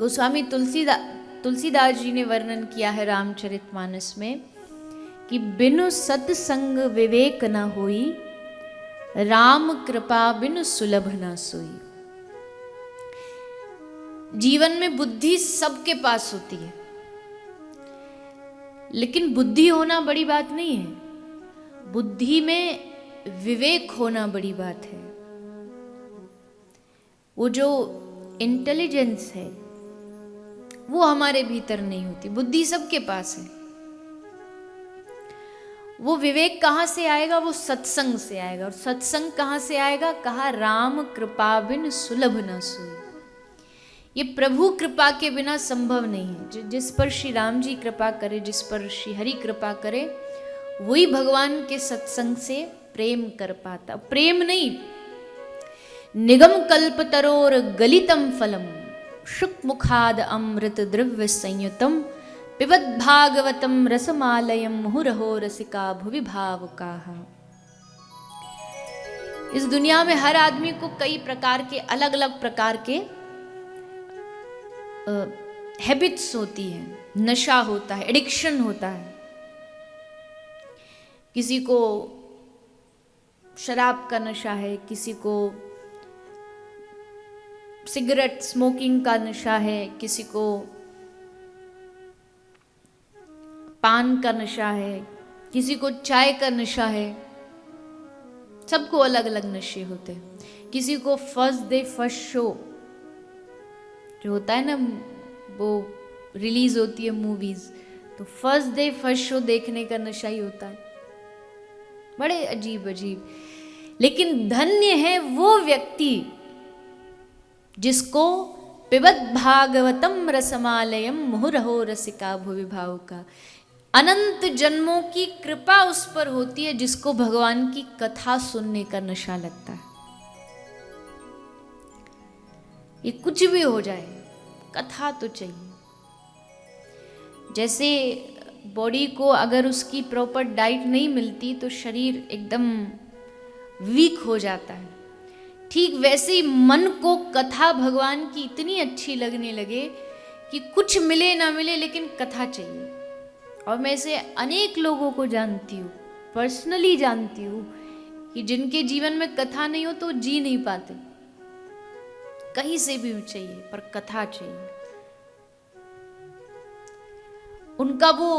गोस्वामी तुलसीदास जी ने वर्णन किया है रामचरितमानस में कि बिनु सत्संग विवेक न होई, राम कृपा बिनु सुलभ न सोई। जीवन में बुद्धि सबके पास होती है, लेकिन बुद्धि होना बड़ी बात नहीं है, बुद्धि में विवेक होना बड़ी बात है। वो जो इंटेलिजेंस है वो हमारे भीतर नहीं होती, बुद्धि सबके पास है। वो विवेक कहाँ से आएगा? वो सत्संग से आएगा। और सत्संग कहाँ से आएगा? कहा राम कृपा बिन सुलभ न सोई। ये प्रभु कृपा के बिना संभव नहीं है। जिस पर श्री राम जी कृपा करे, जिस पर श्री हरि कृपा करे, वही भगवान के सत्संग से प्रेम कर पाता। प्रेम नहीं, निगम कल्पतरोर गलितम फलम, शुक मुखाद अमृत द्रव्य संयुतम, पिबत भागवतम रसमालयम मुहुरहो रसिका भुवि भावुकाः। इस दुनिया में हर आदमी को कई प्रकार के, अलग अलग प्रकार के हैबिट्स होती है, नशा होता है, एडिक्शन होता है। किसी को शराब का नशा है, किसी को सिगरेट स्मोकिंग का नशा है, किसी को पान का नशा है, किसी को चाय का नशा है। सबको अलग अलग नशे होते हैं। किसी को फर्स्ट डे फर्स्ट शो जो होता है ना, वो रिलीज होती है मूवीज, तो फर्स्ट डे फर्स्ट शो देखने का नशा ही होता है। बड़े अजीब अजीब। लेकिन धन्य है वो व्यक्ति जिसको पिबत भागवतम रसमालयम मुहुरहो रसिका भुवि भावुका, अनंत जन्मों की कृपा उस पर होती है जिसको भगवान की कथा सुनने का नशा लगता है। ये कुछ भी हो जाए, कथा तो चाहिए। जैसे बॉडी को अगर उसकी प्रॉपर डाइट नहीं मिलती तो शरीर एकदम वीक हो जाता है, ठीक वैसे ही मन को कथा भगवान की इतनी अच्छी लगने लगे कि कुछ मिले ना मिले लेकिन कथा चाहिए। और मैं ऐसे अनेक लोगों को जानती हूँ, पर्सनली जानती हूँ, कि जिनके जीवन में कथा नहीं हो तो जी नहीं पाते। कहीं से भी चाहिए पर कथा चाहिए। उनका वो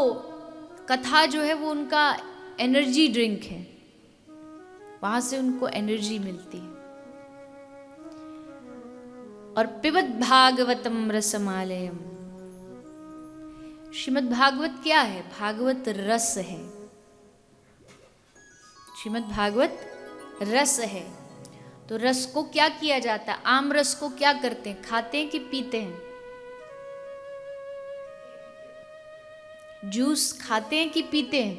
कथा जो है वो उनका एनर्जी ड्रिंक है, वहां से उनको एनर्जी मिलती है। और पिबत भागवतम रसमालयम, श्रीमद् भागवत क्या है? भागवत रस है। श्रीमद् भागवत रस है। तो रस को क्या किया जाता है? आम रस को क्या करते हैं? खाते हैं कि पीते हैं? जूस खाते हैं कि पीते हैं?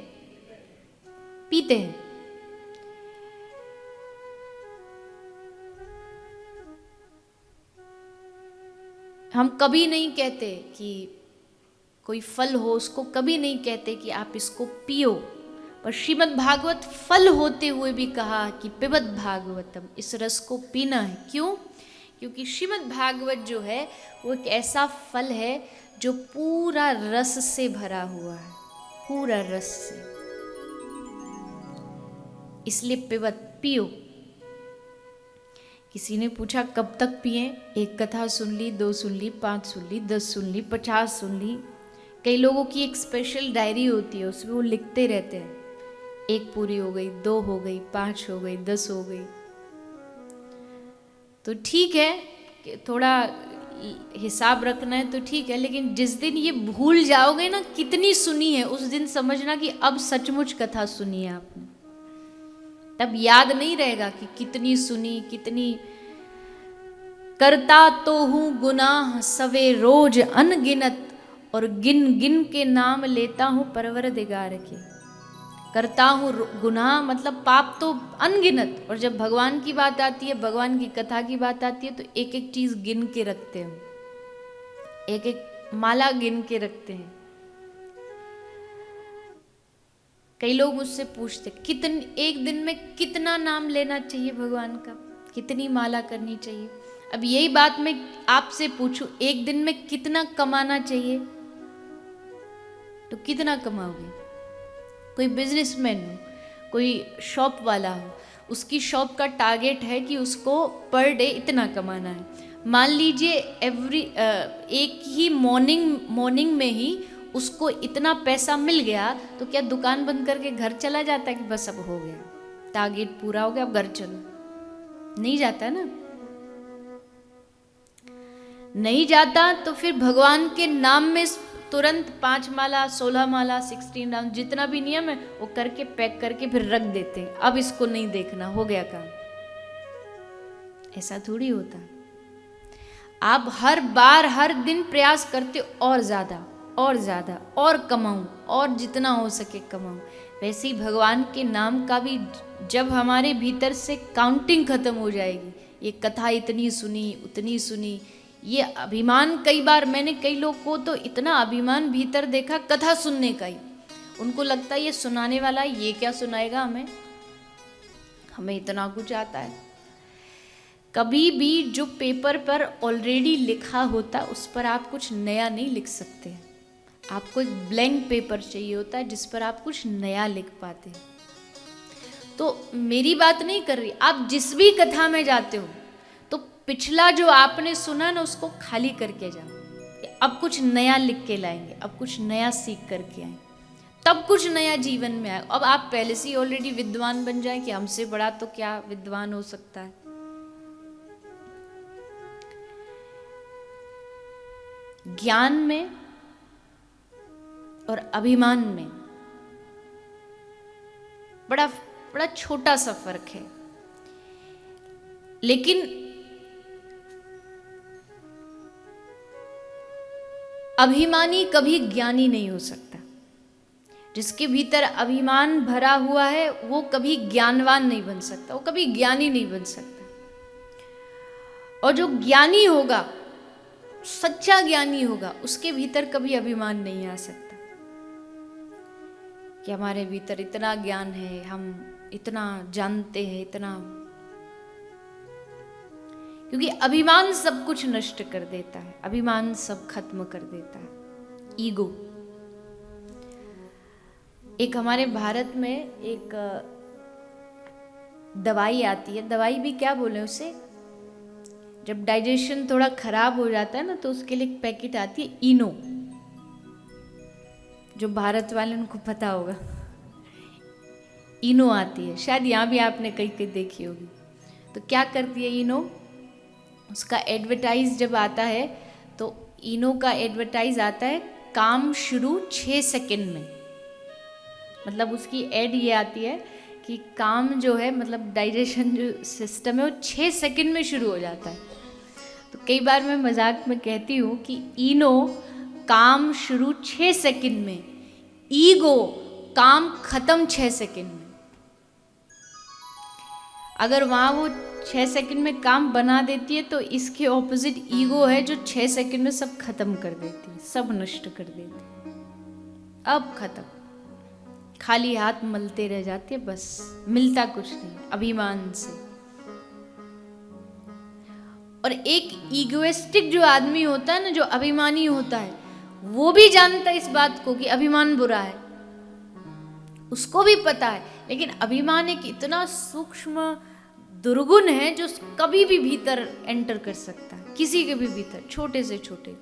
पीते हैं। हम कभी नहीं कहते कि कोई फल हो उसको कभी नहीं कहते कि आप इसको पियो, पर श्रीमद् भागवत फल होते हुए भी कहा कि पिबत भागवतम, इस रस को पीना है। क्यों? क्योंकि श्रीमद् भागवत जो है वो एक ऐसा फल है जो पूरा रस से भरा हुआ है, पूरा रस से, इसलिए पिबत, पियो। किसी ने पूछा कब तक पिए? एक कथा सुन ली, 2 सुन ली, 5 सुन ली, 10 सुन ली, 50 सुन ली। कई लोगों की एक स्पेशल डायरी होती है, उसमें वो लिखते रहते हैं, 1 पूरी हो गई, 2 हो गई, 5 हो गई, 10 हो गई। तो ठीक है कि थोड़ा हिसाब रखना है तो ठीक है, लेकिन जिस दिन ये भूल जाओगे ना कितनी सुनी है, उस दिन समझना कि अब सचमुच कथा सुनी है आपने। तब याद नहीं रहेगा कि कितनी सुनी, कितनी। करता तो हूँ गुनाह सवे रोज अनगिनत, और गिन गिन के नाम लेता हूँ परवरदिगार के। करता हूँ गुनाह मतलब पाप तो अनगिनत, और जब भगवान की बात आती है, भगवान की कथा की बात आती है, तो एक एक चीज गिन के रखते हैं, एक एक माला गिन के रखते हैं। कई लोग मुझसे पूछते एक दिन में कितना नाम लेना चाहिए भगवान का, कितनी माला करनी चाहिए? अब यही बात मैं आपसे पूछूं, एक दिन में कितना कमाना चाहिए, तो कितना कमाओगे? कोई बिजनेसमैन हो, कोई शॉप वाला हो, उसकी शॉप का टारगेट है कि उसको पर डे इतना कमाना है। मान लीजिए एक ही मॉर्निंग में ही उसको इतना पैसा मिल गया, तो क्या दुकान बंद करके घर चला जाता है कि बस अब हो गया, टारगेट पूरा हो गया, अब घर चलो? नहीं जाता ना, नहीं जाता। तो फिर भगवान के नाम में तुरंत 5 माला, 16 माला, 16 राउंड, जितना भी नियम है वो करके पैक करके फिर रख देते हैं, अब इसको नहीं देखना, हो गया काम। ऐसा थोड़ी होता। आप हर बार हर दिन प्रयास करते और ज्यादा और ज्यादा और कमाऊं, और जितना हो सके कमाऊं। वैसे ही भगवान के नाम का भी जब हमारे भीतर से काउंटिंग खत्म हो जाएगी, ये कथा इतनी सुनी उतनी सुनी, ये अभिमान, कई बार मैंने कई लोग को तो इतना अभिमान भीतर देखा कथा सुनने का ही, उनको लगता है ये सुनाने वाला ये क्या सुनाएगा हमें इतना कुछ आता है। कभी भी जो पेपर पर ऑलरेडी लिखा होता उस पर आप कुछ नया नहीं लिख सकते। आपको एक ब्लैंक पेपर चाहिए होता है जिस पर आप कुछ नया लिख पाते। तो मेरी बात नहीं कर रही, आप जिस भी कथा में जाते हो तो पिछला जो आपने सुना ना उसको खाली करके जाओ, अब कुछ नया लिख के लाएंगे, अब कुछ नया सीख करके आए, तब कुछ नया जीवन में आए। अब आप पहले से ही ऑलरेडी विद्वान बन जाए कि हमसे बड़ा तो क्या विद्वान हो सकता है। ज्ञान में और अभिमान में बड़ा बड़ा छोटा सा फर्क है, लेकिन अभिमानी कभी ज्ञानी नहीं हो सकता। जिसके भीतर अभिमान भरा हुआ है वो कभी ज्ञानवान नहीं बन सकता, वो कभी ज्ञानी नहीं बन सकता। और जो ज्ञानी होगा, सच्चा ज्ञानी होगा, उसके भीतर कभी अभिमान नहीं आ सकता कि हमारे भीतर इतना ज्ञान है, हम इतना जानते हैं, इतना। क्योंकि अभिमान सब कुछ नष्ट कर देता है, अभिमान सब खत्म कर देता है। ईगो। एक हमारे भारत में एक दवाई आती है, दवाई भी क्या बोले उसे, जब डाइजेशन थोड़ा खराब हो जाता है ना तो उसके लिए एक पैकेट आती है इनो, जो भारत वाले उनको पता होगा, इनो आती है, शायद यहाँ भी आपने कहीं कहीं देखी होगी। तो क्या करती है इनो, उसका एडवर्टाइज जब आता है तो इनो का एडवर्टाइज आता है काम शुरू 6 सेकंड में। मतलब उसकी एड ये आती है कि काम जो है, मतलब डाइजेशन जो सिस्टम है वो 6 सेकंड में शुरू हो जाता है। तो कई बार मैं मजाक में कहती हूँ कि इनो काम शुरू 6 सेकंड में, ईगो काम खत्म 6 सेकंड में। अगर वहाँ वो 6 सेकंड में काम बना देती है तो इसके ऑपोजिट ईगो है जो 6 सेकंड में सब खत्म कर देती है, सब नष्ट कर देती है। अब खत्म, खाली हाथ मलते रह जाते, बस मिलता कुछ नहीं अभिमान से। और एक ईगोइस्टिक जो आदमी होता है ना, जो अभिमानी होता है, वो भी जानता है इस बात को कि अभिमान बुरा है, उसको भी पता है। लेकिन अभिमान एक इतना सूक्ष्म दुर्गुण है जो कभी भी भीतर एंटर कर सकता है, किसी के भी भीतर, छोटे से छोटे।